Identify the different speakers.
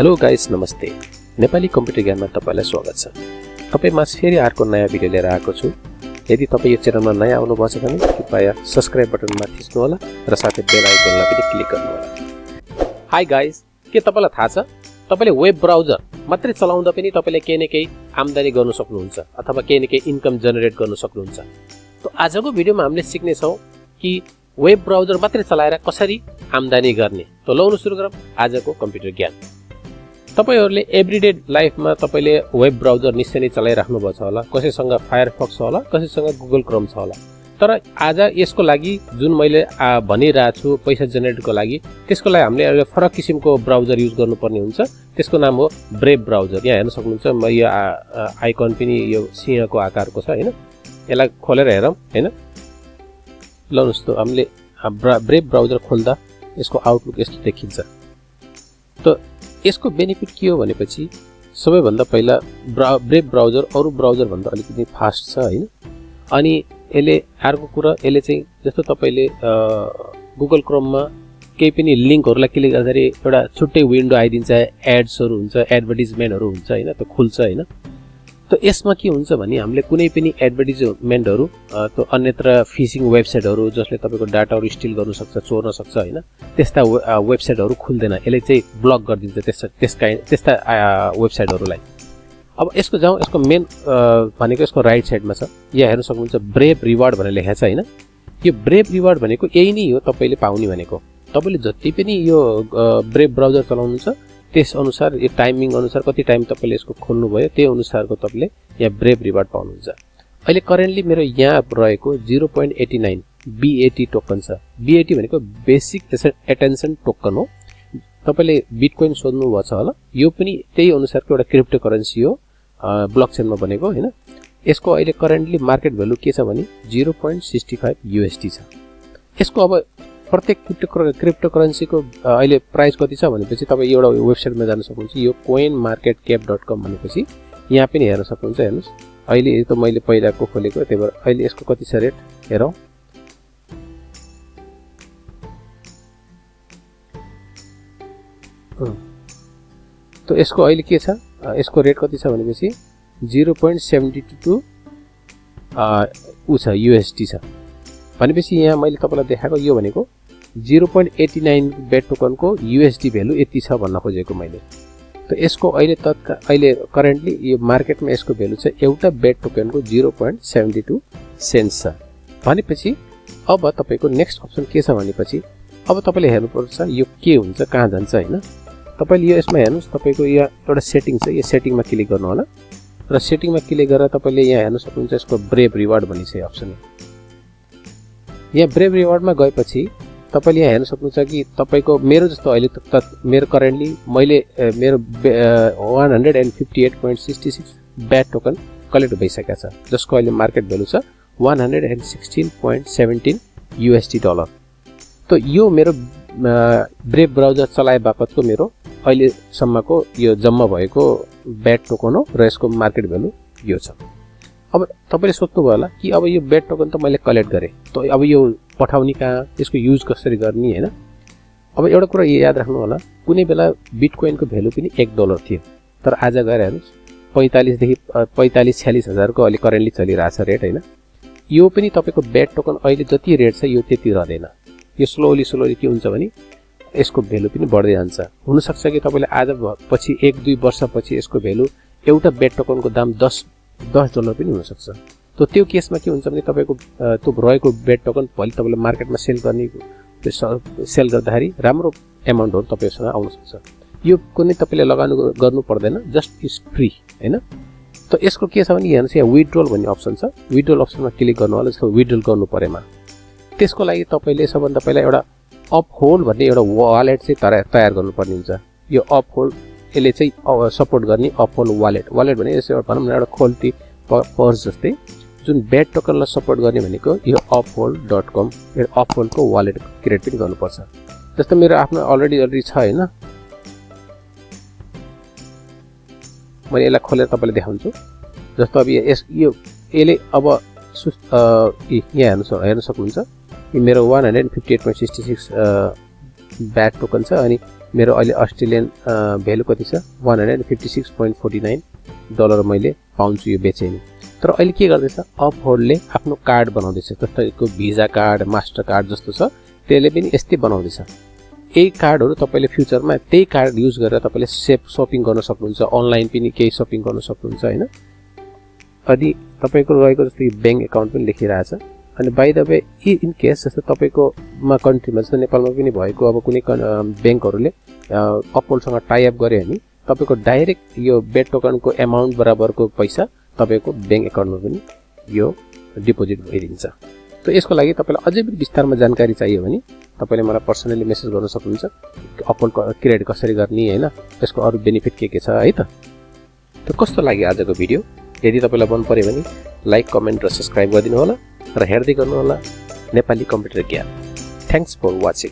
Speaker 1: Hello guys, नमस्ते। Nepali computer ज्ञानमा तपाईलाई स्वागत छ। तपाईमा फेरि अर्को नयाँ भिडियो लिएर आएको छु। यदि तपाई यो च्यानलमा नयाँ आउनुभएको छ भने कृपया सब्स्क्राइब बटनमा थिच्नु होला र साथै बेल आइकनलाई पनि क्लिक गर्नु होला। हाई गाइस, के तपाईलाई थाहा छ तपाईले वेब ब्राउजर मात्रै चलाउँदा पनि तपाईले केही न केही आम्दानी गर्न सक्नुहुन्छ अथवा केही न केही इन्कम जेनेरेट गर्न सक्नुहुन्छ। त आजको भिडियोमा हामीले सिक्ने छौं कि वेब ब्राउजर मात्रै चलाएर कसरी आम्दानी गर्ने। त लौनु सुरु गरौँ आजको कम्प्युटर ज्ञान। तपाईहरुले एभ्रीडे लाइफमा तपाईले वेब ब्राउजर निश्चय नै चलाइराख्नु भएको छ होला। कसैसँग फायरफक्स छ होला, कसैसँग गुगल क्रोम छ होला। तर आज यसको लागि जुन मैले भनिरहेको छु पैसा जेनेरेटको लागि, त्यसको लागि हामीले अहिले फरक किसिमको ब्राउजर युज गर्नुपर्ने हुन्छ। त्यसको नाम हो ब्रेभ ब्राउजर। यहाँ हेर्न सक्नुहुन्छ म यो आइकन पनि यो सिंहको आकारको छ हैन। यसलाई खोलेर हेरौँ हैन। लौनुस् त हामीले ब्रेभ ब्राउजर खोल्दा यसको आउटलुक यस्तो देखिन्छ। त यसको बेनिफिट के हो भनेपछि सबैभन्दा पहिला ब्रेभ ब्राउजर अरु ब्राउजर भन्दा अलिकति फास्ट छ हैन। अनि यसले अर्को कुरा, यसले चाहिँ जस्तो तपाईले गुगल क्रोममा केही पनि लिंकहरुलाई क्लिक गर्दाखेरि एउटा छुट्टै विन्डो आइदिन्छ, एड्सहरु हुन्छ, एडभर्टाइजमेन्टहरु हुन्छ हैन, त खुल्छ हैन। त यसमा के हुन्छ भने हामीले कुनै पनि एडभर्टाइजमेन्टहरु त अन्यत्र फिशिङ वेबसाइटहरु जसले तपाईको डाटाहरु स्टिल गर्न सक्छ, चोर्न सक्छ हैन, त्यस्ता वेबसाइटहरु खुल्दैन। यसले चाहिँ ब्लक गरिदिन्छ त्यस्ता वेबसाइटहरुलाई। अब यसको जाउँ, यसको मेन भनेको यसको राइट साइडमा छ। यहाँ हेर्न सक्नुहुन्छ ब्रेभ रिवार्ड भनेर लेखेको छ हैन। यो ब्रेभ रिवार्ड भनेको यही नै हो तपाईले पाउने भनेको। तपाईले जति पनि यो ब्रेभ ब्राउजर चलाउनुहुन्छ त्यस अनुसार यो टाइमिङ अनुसार कति टाइम तपाईले यसको खोल्नु भयो त्यही अनुसारको तपाईले यहाँ ब्रेभ रिवार्ड पाउनुहुन्छ। अहिले करेन्टली मेरो यहाँ रहेको 0.89 BAT टोकन छ। BAT भनेको बेसिक एटेन्सन टोकन हो। तपाईले बिटकोइन सोध्नु भएको छ होला, यो पनि त्यही अनुसारको एउटा क्रिप्टो करेन्सी हो, ब्लकचेनमा बनेको हैन। यसको अहिले करेन्टली मार्केट भ्यालु के छ भने 0.65 USD छ। यसको अब प्रत्येक क्रिप्टो करेन्सीको अहिले प्राइस कति छ भनेपछि तपाई एउटा वेबसाइटमा जान सक्नुहुन्छ। यो coinmarketcap.com भनेपछि यहाँ पनि हेर्न सक्नुहुन्छ। हेर्नुस्, अहिले यो त मैले पहिलाको खोलेको, त्यही भएर अहिले यसको कति छ रेट हेरौँ। त यसको अहिले के छ, यसको रेट कति छ भनेपछि 0.72 उ छ USD छ। भनेपछि यहाँ मैले तपाईलाई देखाएको यो भनेको 0.89 बेट टोकनको USD भ्यालु यति छ भन्न खोजेको मैले। त यसको अहिले करेन्टली यो मार्केटमा यसको भ्यालु छ एउटा बेट टोकनको 0.72 सेन्ट्स छ। भनेपछि अब तपाईको नेक्स्ट अप्सन के छ भनेपछि अब तपाईले हेर्नुपर्छ यो के हुन्छ, कहाँ जान्छ हैन। तपाईले यो यसमा हेर्नुस्, तपाईको यहाँ एउटा सेटिङ छ, यो सेटिङमा क्लिक गर्नु होला र सेटिङमा क्लिक गरेर तपाईले यहाँ हेर्न सक्नुहुन्छ यसको ब्रेभ रिवार्ड भन्ने छ अप्सन। यहाँ ब्रेभ रिवार्डमा गएपछि तपाईले यहाँ हेर्न सक्नुहुन्छ कि तपाईको मेरो जस्तो अहिले मेरो करेन्टली मैले मेरो 158.66 ब्याट टोकन कलेक्ट भइसकेको छ, जसको अहिले मार्केट भ्यालु छ 116.17 USD डलर। त यो मेरो ब्रेभ ब्राउजर चलाए बापतको मेरो अहिले सम्मको यो जम्मा भएको ब्याट टोकन हो र यसको मार्केट भ्यालु यो छ। अब तपाईले सोध्नु भयो होला कि अब यो बेट टोकन त मैले कलेक्ट गरे, त अब यो पठाउने कहाँ, यसको युज कसरी गर्ने हैन। अब एउटा कुरा याद राख्नु होला, कुनै बेला बिटकोइनको भ्यालु पनि $1 थियो, तर आज गएर हेर्नुस् 45 देखि 45-46 हजारको अहिले करेन्टली चलिरहेछ रेट हैन। यो पनि तपाईको बेट टोकन अहिले जति रेट छ यो त्यति रहदैन। यो स्लोली के हुन्छ भने यसको भ्यालु पनि बढ्दै जान्छ। हुन सक्छ कि तपाईले आज पछि 1-2 वर्षपछि यसको भ्यालु एउटा बेट टोकनको दाम $10 पनि हुन सक्छ। त त्यो केसमा के हुन्छ भने तपाईको त्यो रहेको बेट टोकन भोलि तपाईले मार्केटमा सेल गर्दाखेरि राम्रो एमाउन्टहरु तपाईसँग आउन सक्छ। यो कुनै तपाईले लगानी गर्नु पर्दैन, जस्ट इज फ्री हैन। त यसको के छ भने हेर्नुस्, यहाँ विथड्रल भन्ने अप्सन छ। विथड्रल अप्सनमा क्लिक गर्नु होला। जस्तो विथड्रल गर्नु परेमा त्यसको लागि तपाईले सबभन्दा पहिला एउटा अपहोल्ड भन्ने एउटा वालेट चाहिँ तयार गर्नुपर्ने हुन्छ। यो अपहोल्ड यसले चाहिँ सपोर्ट गर्ने अपहोल्ड वालेट भने यसो भनौँ न एउटा खोल्टी पर्स जस्तै जुन बेट टोकनलाई सपोर्ट गर्ने भनेको यो uphold.com यो अपहोल्डको वालेट क्रिएट पनि गर्नुपर्छ। जस्तो मेरो आफ्नो अलरेडी छ हैन, मैले यसलाई खोलेर तपाईलाई देखाउँछु। जस्तो अब यसले अब यहाँ हेर्न सक्नुहुन्छ यो मेरो 158.66 ब्याट टोकन छ अनि मेरो अहिले अस्ट्रेलियन भ्यालु कति छ $156.49 मैले पाउँछु यो बेचे नि। तर अहिले के गर्दैछ अपहोल्डले आफ्नो कार्ड बनाउँदैछ जस्तो भिजा कार्ड मास्टर कार्ड जस्तो छ त्यसले पनि यस्तै बनाउँदैछ। यही कार्डहरु तपाईले फ्युचरमा त्यही कार्ड युज गरेर तपाईले शपिङ गर्न सक्नुहुन्छ अनलाइन पनि केही शपिङ गर्न सक्नुहुन्छ हैन। अनि तपाईको रहेको जस्तो बैंक अकाउन्ट पनि लेखिरहेछ अनि by the way in case जस्तो तपाईको मा कन्ट्रीमा जस्तो नेपालमा पनि भएको अब कुनै बैंकहरुले अपहोल्डसँग टाइ अप गरे भने तपाईको डाइरेक्ट यो बेट टोकनको अमाउन्ट बराबरको पैसा तपाईको बैंक अकाउन्टमा पनि यो डिपोजिट भइदिन्छ। त यसको लागि तपाईलाई अझै पनि विस्तारमा जानकारी चाहियो भने तपाईले मलाई पर्सनली मेसेज गर्न सक्नुहुन्छ अपहोल्ड क्रिएट कसरी गर्ने हैन यसको अरु बेनिफिट के छ है त। त कस्तो लाग्यो आजको भिडियो? यदि तपाईलाई मन पर्यो भने लाइक कमेन्ट र सब्स्क्राइब गरिदिनु होला र हेर्दै गर्नु होला नेपाली कम्प्युटर ज्ञान। Thanks for watching.